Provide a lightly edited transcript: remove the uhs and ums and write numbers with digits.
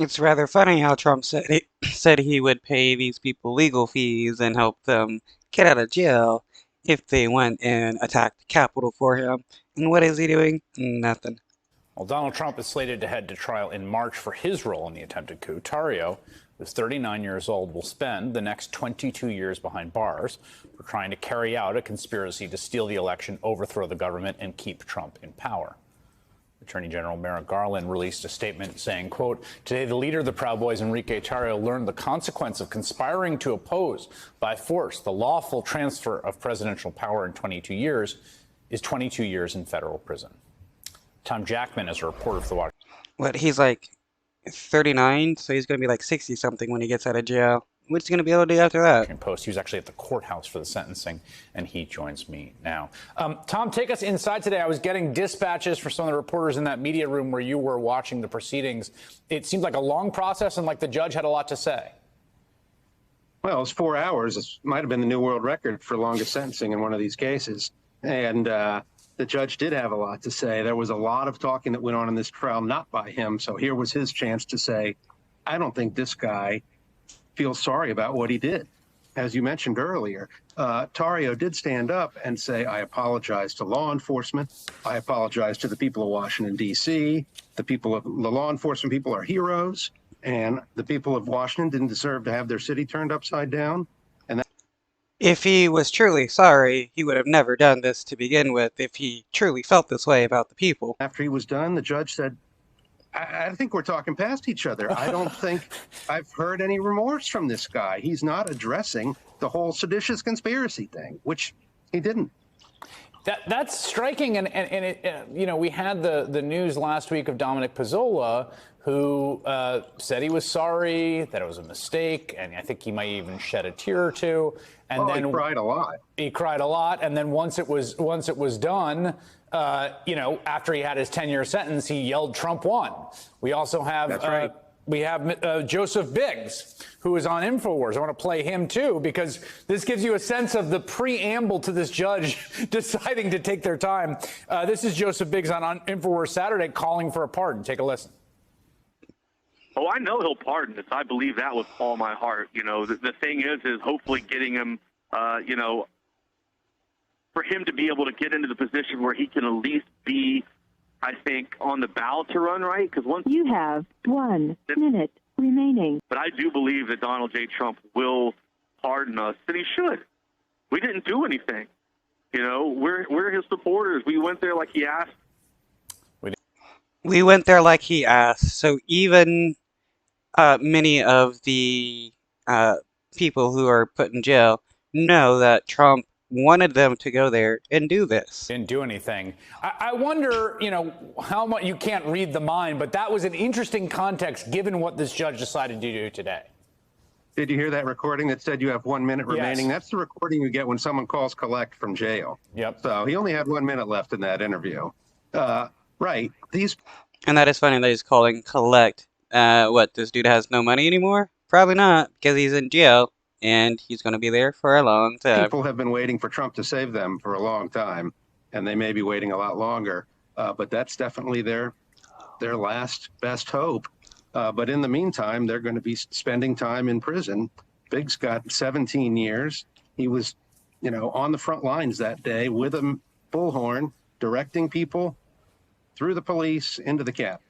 It's rather funny how Trump said he would pay these people legal fees and help them get out of jail if they went and attacked the Capitol for him. And what is he doing? Nothing. Well, Donald Trump is slated to head to trial in March for his role in the attempted coup. Tarrio, who's 39 years old, will spend the next 22 years behind bars for trying to carry out a conspiracy to steal the election, overthrow the government, and keep Trump in power. Attorney General Merrick Garland released a statement saying, quote, "Today, the leader of the Proud Boys, Enrique Tarrio, learned the consequence of conspiring to oppose by force the lawful transfer of presidential power in 22 years is 22 years in federal prison." Tom Jackman is a reporter for the Washington What, he's like 39, so he's gonna be like 60 something when he gets out of jail. What's he gonna be able to do after that? Post. He was actually at the courthouse for the sentencing, and he joins me now. Tom, take us inside today. I was getting dispatches for some of the reporters in that media room where you were watching the proceedings. It seemed like a long process, and like the judge had a lot to say. Well, it was 4 hours. It might have been the new world record for longest sentencing in one of these cases. And the judge did have a lot to say. There was a lot of talking that went on in this trial, not by him. So here was his chance to say, I don't think this guy feels sorry about what he did. As you mentioned earlier, Tarrio did stand up and say, I apologize to law enforcement. I apologize to the people of Washington, D.C. The law enforcement people are heroes. And the people of Washington didn't deserve to have their city turned upside down. And If he was truly sorry, he would have never done this to begin with if he truly felt this way about the people. after he was done, the judge said, I think we're talking past each other. I don't think I've heard any remorse from this guy. He's not addressing the whole seditious conspiracy thing, which he didn't. That's striking, and it, we had the news last week of Dominic Pezzola, who said he was sorry, that it was a mistake, and I think he might even shed a tear or two. And then he cried a lot. He cried a lot, and then once it was done, after he had his 10-year sentence, he yelled, "Trump won." We also have That's right. We have Joseph Biggs, who is on InfoWars. I want to play him, too, because this gives you a sense of the preamble to this judge deciding to take their time. This is Joseph Biggs on InfoWars Saturday calling for a pardon. Take a listen. Oh, I know he'll pardon us. I believe that with all my heart. The thing is hopefully getting him, for him to be able to get into the position where he can at least be, I think, on the ballot to run, right? Because once you have 1 minute remaining. But I do believe that Donald J. Trump will pardon us, and he should. We didn't do anything. We're his supporters. We went there like he asked. We went there like he asked, so even many of the people who are put in jail know that Trump wanted them to go there and do this. Didn't do anything. I wonder, how much you can't read the mind, but that was an interesting context given what this judge decided to do today. Did you hear that recording that said you have 1 minute remaining? Yes. That's the recording you get when someone calls collect from jail. Yep. So he only had 1 minute left in that interview. Right. And that is funny that he's calling collect. What, this dude has no money anymore? Probably not, because he's in jail, and he's going to be there for a long time. People have been waiting for Trump to save them for a long time, and they may be waiting a lot longer. But that's definitely their last best hope. But in the meantime, they're going to be spending time in prison. Biggs got 17 years. He was, on the front lines that day with a bullhorn, directing people through the police into the Capitol.